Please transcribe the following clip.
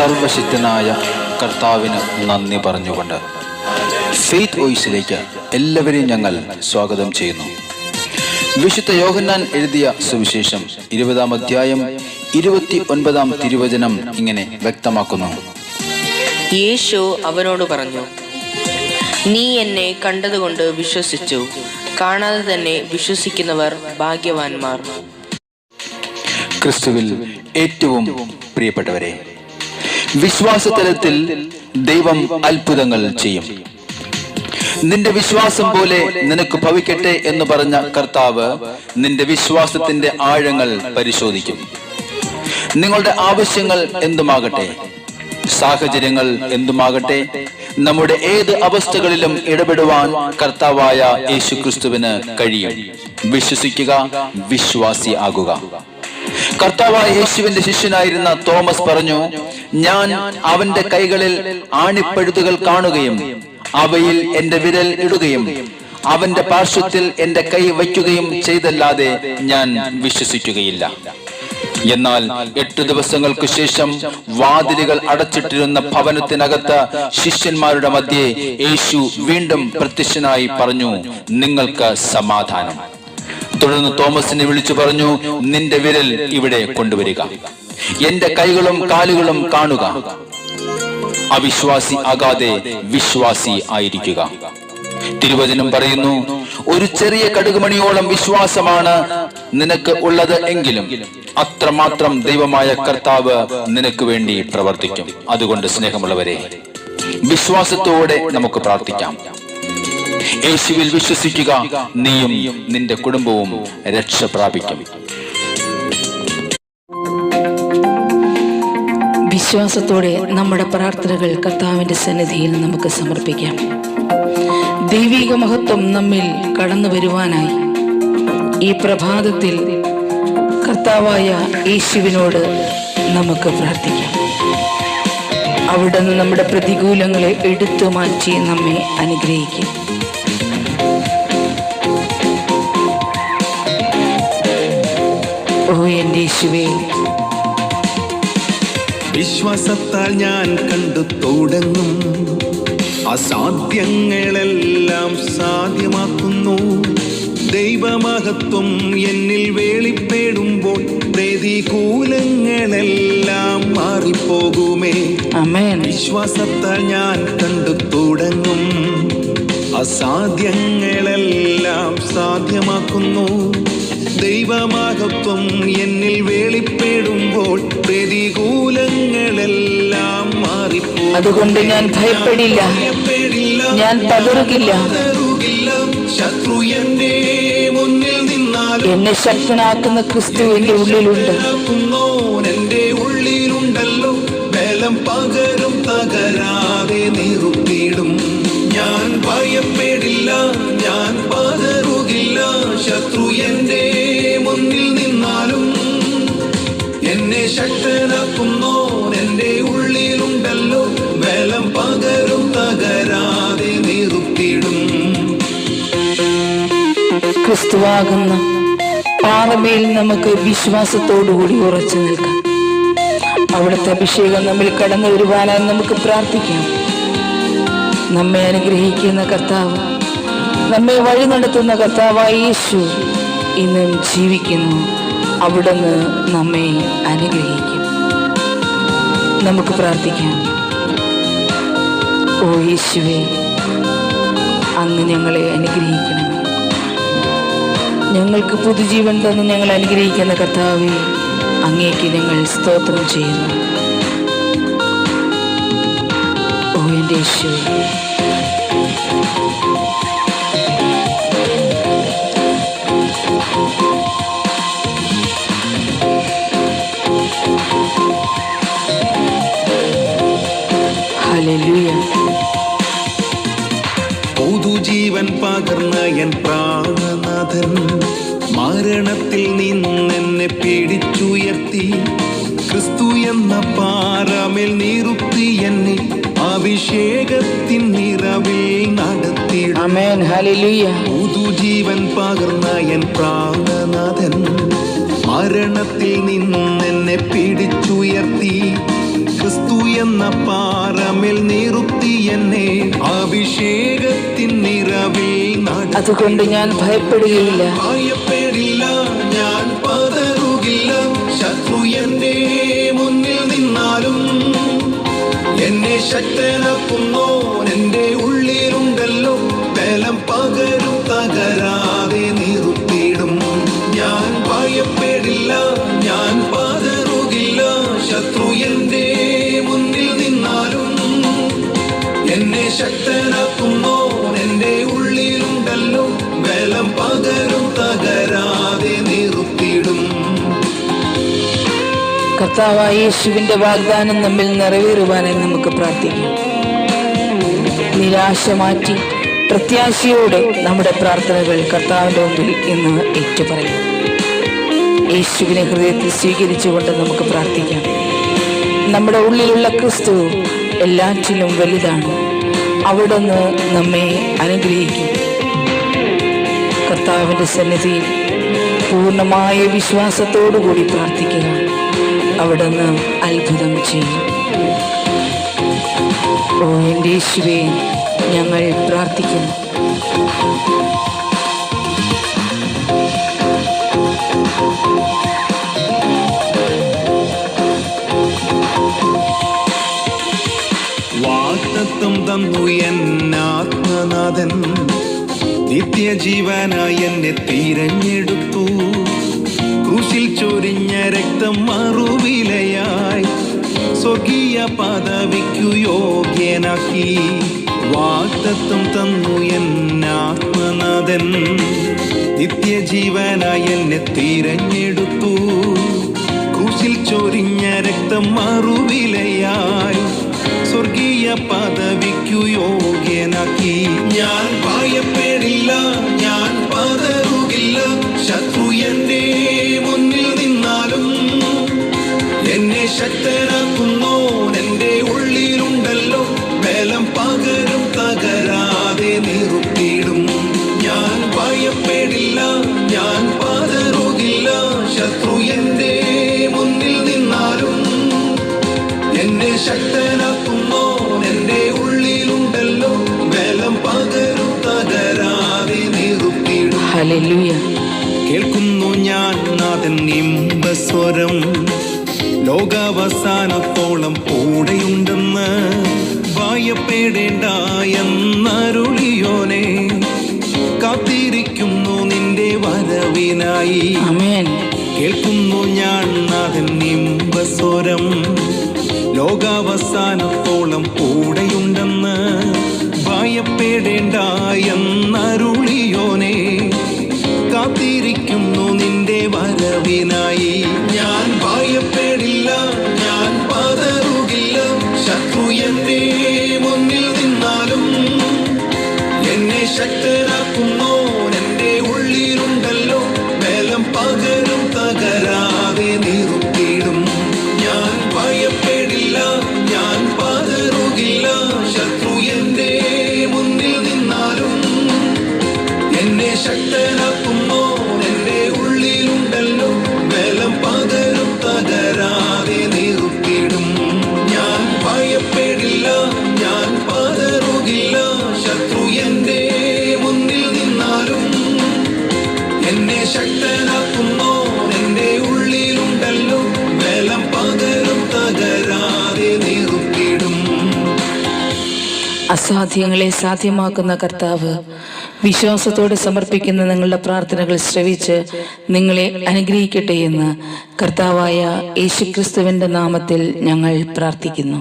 സർവശക്തനായ കർത്താവിന് നന്ദി പറഞ്ഞുകൊണ്ട് ഫെയ്ത്ത് വോയിസിലേക്ക് എല്ലാവരെയും ഞങ്ങൾ സ്വാഗതം ചെയ്യുന്നു. വിശുദ്ധ യോഹന്നാൻ എഴുതിയ സുവിശേഷം 20-ാം അധ്യായം 29-ാം തിരുവചനം ഇങ്ങനെ വ്യക്തമാക്കുന്നു. യേശു അവനോട് പറഞ്ഞു, നീ എന്നെ കണ്ടതുകൊണ്ട് വിശ്വസിച്ചു, കാണാതെ തന്നെ വിശ്വസിക്കുന്നവർ ഭാഗ്യവാന്മാർ. ക്രിസ്തുവിൽ ഏറ്റവും പ്രിയപ്പെട്ടവരെ, വിശ്വാസതലത്തിൽ ദൈവം അത്ഭുതങ്ങൾ ചെയ്യും. നിന്റെ വിശ്വാസം പോലെ നിനക്ക് ഭവിക്കട്ടെ എന്ന് പറഞ്ഞ കർത്താവ് നിന്റെ വിശ്വാസത്തിന്റെ ആഴങ്ങൾ പരിശോധിക്കും. നിങ്ങളുടെ ആവശ്യങ്ങൾ എന്തുമാകട്ടെ, സാഹചര്യങ്ങൾ എന്തുമാകട്ടെ, നമ്മുടെ ഏത് അവസ്ഥകളിലും ഇടപെടുവാൻ കർത്താവായ യേശുക്രിസ്തുവിന് കഴിയും. വിശ്വസിക്കുക, വിശ്വാസി ആകുക. കർത്താവായ യേശുവിന്റെ ശിഷ്യനായിരുന്ന തോമസ് പറഞ്ഞു, ഞാൻ അവന്റെ കൈകളിൽ ആണിപ്പഴുതുകൾ കാണുകയും അവയിൽ എന്റെ വിരൽ ഇടുകയും അവന്റെ പാർശ്വത്തിൽ എന്റെ കൈ വയ്ക്കുകയും ചെയ്തല്ലാതെ ഞാൻ വിശ്വസിക്കുകയില്ല. എന്നാൽ 8 ദിവസങ്ങൾക്ക് ശേഷം വാതിലുകൾ അടച്ചിട്ടിരുന്ന ഭവനത്തിനകത്ത് ശിഷ്യന്മാരുടെ മധ്യേ യേശു വീണ്ടും പ്രത്യക്ഷനായി പറഞ്ഞു, നിങ്ങൾക്ക് സമാധാനം. തുടർന്ന് തോമസിനെ വിളിച്ചു പറഞ്ഞു, നിന്റെ വിരൽ ഇവിടെ കൊണ്ടുവരിക, എന്റെ കൈകളും കാലുകളും കാണുക. അവിശ്വാസി ആകാതെ വിശ്വാസി ആയിരിക്കുക. തിരുവചനം പറയുന്നു, ഒരു ചെറിയ കടുകുമണിയോളം വിശ്വാസമാണ് നിനക്ക് ഉള്ളത് എങ്കിലും അത്രമാത്രം ദൈവമായ കർത്താവ് നിനക്ക് വേണ്ടി പ്രവർത്തിക്കും. അതുകൊണ്ട് സ്നേഹമുള്ളവരെ, വിശ്വാസത്തോടെ നമുക്ക് പ്രാർത്ഥിക്കാം. യേശുവിൽ വിശ്വസിക്കുക, നീയും നിന്റെ കുടുംബവും രക്ഷ പ്രാപിക്കും. വിശ്വാസത്തോടെ നമ്മുടെ പ്രാർത്ഥനകൾ കർത്താവിന്റെ സന്നിധിയിൽ നമുക്ക് സമർപ്പിക്കാം. ദൈവിക മഹത്വം നമ്മിൽ കടന്നു വരുവാനായി ഈ പ്രഭാതത്തിൽ കർത്താവായ യേശുവിനോട് നമുക്ക് പ്രാർത്ഥിക്കാം. അവിടുന്ന് നമ്മുടെ പ്രതികൂലങ്ങളെ എടുത്തു മാറ്റി നമ്മെ അനുഗ്രഹിക്കും. ഓ എൻ്റെ യേശുവേ, വിശ്വാസത്താൽ ഞാൻ കണ്ടു തുടങ്ങും, അസാധ്യങ്ങളെല്ലാം സാധ്യമാക്കുന്നു. ദൈവമഹത്വം എന്നിൽ വെളിപ്പെടുമ്പോൾ പ്രതികൂലങ്ങളെല്ലാം മാറിപ്പോകുമേ. ആമേൻ. വിശ്വാസത്താൽ ഞാൻ കണ്ടു തുടങ്ങും, അസാധ്യങ്ങളെല്ലാം സാധ്യമാക്കുന്നു. ദൈവമഹത്വം എന്നിൽ വെളിപ്പെടുമ്പോൾ പ്രതികൂലങ്ങളെല്ലാം മാറിപ്പോ. അതുകൊണ്ട് ഞാൻ ഭയപ്പെടില്ല, ഞാൻ പതറുകില്ല. ശത്രു എന്റെ മുന്നിൽ നിന്നാലും എന്നെ ശക്തനാക്കുന്ന ക്രിസ്തു എന്റെ ഉള്ളിലുണ്ട്. എന്റെ ഉള്ളിലുണ്ടല്ലോ, ബലം പകരും തകരാതെ നിറുത്തിയിടും. ഞാൻ ഭയപ്പെടില്ല, ഞാൻ പതറുകില്ല. ശത്രു എന്റെ മുന്നിൽ നിന്നാലും എന്നെ ശക്തനാക്കുന്നോ എന്റെ ഉള്ളിലുണ്ടല്ലോ, ബലം പകരും തകരാതെ നിറുത്തിയിടും. ക്രിസ്തുവാകുന്ന പാറമേൽ നമുക്ക് വിശ്വാസത്തോടുകൂടി ഉറച്ചു നിൽക്കാം. അവിടുത്തെ അഭിഷേകം നമ്മിൽ കടന്നു വരുവാനായി നമുക്ക് പ്രാർത്ഥിക്കാം. നമ്മെ അനുഗ്രഹിക്കുന്ന കർത്താവ്, നമ്മെ വഴി നടത്തുന്ന കർത്താവായ യേശു ഇന്നും ജീവിക്കുന്നു. അവിടുന്ന് നമ്മെ അനുഗ്രഹിക്കും. നമുക്ക് പ്രാർത്ഥിക്കാം. ഓ യേശുവേ, അങ്ങ് ഞങ്ങളെ അനുഗ്രഹിക്കണമേ. ഞങ്ങൾക്ക് പുതുജീവൻ തന്ന് ഞങ്ങൾ അനുഗ്രഹിക്കുന്ന കർത്താവേ, അങ്ങേക്ക് ഞങ്ങൾ സ്തോത്രം ചെയ്യുന്നു. ഓ എൻ്റെ യേശുവേ, ഹല്ലേലൂയ. പുതുജീവൻ പകർന്ന എൻ പ്രാണനാഥൻ മരണത്തിൽ നിന്നെന്നെ പിടിച്ചുയർത്തി. ക്രിസ്തു എന്ന പാറമേൽ നിർത്തി എന്നെ അഭിഷേകത്തിൻ നിറവിൽ നടത്തി. ആമേൻ. ഹല്ലേലൂയ. പുതുജീവൻ പകർന്ന എൻ പ്രാണനാഥൻ മരണത്തിൽ നിന്നെന്നെ പിടിച്ചുയർത്തി. ക്രിസ്തു എന്ന പാറമേൽ നിർത്തി എന്നെ അഭിഷേകത്തിൻ നിറവിൽ അതുകൊണ്ട് ഞാൻ ഭയപ്പെടുകയില്ല. ഭയപ്പെടില്ല, ഞാൻ പതറുകില്ല. ശത്രു എന്റെ മുന്നിൽ നിന്നാലും എന്നെ ശക്തനാക്കുന്നോൻ എന്റെ ഉള്ളിലുണ്ടല്ലോ. ബലം പകരും, തകരാതെ നിർത്തിയിടും. ഞാൻ ഭയപ്പെടില്ല, ഞാൻ പതറുകില്ല. ശത്രു എന്റെ മുന്നിൽ നിന്നാലും എന്നെ ശക്തനാക്കുന്നോൻ എന്റെ ഉള്ളിലുണ്ടല്ലോ. ബലം പകരും, തകരാതെ നിർത്തിയിടും. കർത്താവായ യേശുവിന്റെ വാഗ്ദാനം നമ്മിൽ നിറവേറുവാനായി നമുക്ക് പ്രാർത്ഥിക്കാം. നിരാശ മാറ്റി പ്രത്യാശയോടെ നമ്മുടെ പ്രാർത്ഥനകൾ കർത്താവിന്റെ മുമ്പിൽ ഇന്ന് ഏറ്റുപറയാം. യേശുവിനെ ഹൃദയത്തിൽ സ്വീകരിച്ചുകൊണ്ട് നമുക്ക് പ്രാർത്ഥിക്കാം. നമ്മുടെ ഉള്ളിലുള്ള ക്രിസ്തു എല്ലാറ്റിലും വലുതാണ്. അവിടുന്ന് നമ്മെ അനുഗ്രഹിക്കും. കർത്താവിന്റെ സന്നിധിയിൽ പൂർണ്ണമായ വിശ്വാസത്തോടു കൂടി പ്രാർത്ഥിക്കുക. അവിടുന്ന് അത്ഭുതം ചെയ്യും. ഓ എൻ്റെ യേശുവേ, ഞങ്ങൾ പ്രാർത്ഥിക്കുന്നു. വാഗ്ദത്തം തന്നു എന്നാത്മനാഥൻ, നിത്യജീവനായി എന്നെ തിരഞ്ഞെടുത്തു. ക്രൂശിൽ ചൊരിഞ്ഞ രക്തം മറുവിലയായി സ്വർഗീയ പദവിക്കു യോഗ്യനാക്കി. വാഗ്ദത്തം തന്നു എന്നാത്മനാഥൻ, നിത്യജീവനായി എന്നെ തിരഞ്ഞെടുത്തു. ക്രൂശിൽ ചൊരിഞ്ഞ രക്തം മറുവിലയായി സ്വർഗീയ പദവിക്കു യോഗ്യനാക്കി. ഞാൻ ഭയപ്പെടില്ല, ഞാൻ പതറുകില്ല. ശത്രു എന്റെ മുന്നിൽ നിന്നാലും എന്നെ ശക്തനാക്കുന്നോൻ എന്റെ ഉള്ളിലുണ്ടല്ലോ. ബലം പകരും, തകരാതെ നിർത്തിയിടും. ഞാൻ ഭയപ്പെടില്ല, ഞാൻ പതറുകില്ല. ശത്രു എന്റെ മുന്നിൽ നിന്നാലും എന്നെ ശക്തനാക്കുന്നോൻ എന്റെ ഉള്ളിലുണ്ടല്ലോ. ബലം പകരും, തകരാതെ നിർത്തിയിടും. ഹല്ലേലൂയ. കേൾക്കുന്നു ഞാൻ നാഥൻ ഇമ്പസ്വരം, ലോകാവസാനത്തോളം കൂടെയുണ്ടെന്ന്. ഭയപ്പെടേണ്ട എന്നരുളിയോനെ, കാത്തിരിക്കുന്നു നിന്റെ വരവിനായി. ആമേൻ. കേൾക്കുന്നു ഞാൻ നാഥൻ ഇമ്പസ്വരം, ലോകാവസാനത്തോളം കൂടെയുണ്ടെന്ന്. ഭയപ്പെടേണ്ട എന്നരുളിയോനെ, കാത്തിരിക്കുന്നു നിന്റെ വരവിനായി. ഞാൻ ഭയപ്പെടില്ല, ഞാൻ പതറുകില്ല. ശത്രു എന്റെ മുന്നിൽ നിന്നാലും എന്നെ ശക്തനാക്കുന്നോൻ എന്റെ ഉള്ളിലുണ്ടല്ലോ. ബലം പകരും, തകരാതെ നിർത്തിയിടും. ഞാൻ ഭയപ്പെടില്ല, ഞാൻ പതറുകില്ല. ശത്രു എന്റെ മുന്നിൽ നിന്നാലും എന്നെ ശക്തനാക്കുന്നോൻ എന്റെ ഉള്ളിലുണ്ടല്ലോ. ബലം പകരും, തകരാതെ നിർത്തിയിടും. ഞാൻ ഭയപ്പെടില്ല, ഞാൻ പതറുകില്ല. ശത്രു എന്റെ മുന്നിൽ നിന്നാലും എന്നെ ശക്തനാക്കുന്നോൻ എന്റെ ഉള്ളിലുണ്ടല്ലോ. ബലം പകരും, തകരാതെ നിർത്തിയിടും. അസാധ്യങ്ങളെ സാധ്യമാക്കുന്ന കർത്താവ്, വിശ്വാസത്തോടെ സമർപ്പിക്കുന്ന നിങ്ങളുടെ പ്രാർത്ഥനകൾ ശ്രവിച്ച് നിങ്ങളെ അനുഗ്രഹിക്കട്ടെ എന്ന് കർത്താവായ യേശുക്രിസ്തുവിന്റെ നാമത്തിൽ ഞങ്ങൾ പ്രാർത്ഥിക്കുന്നു.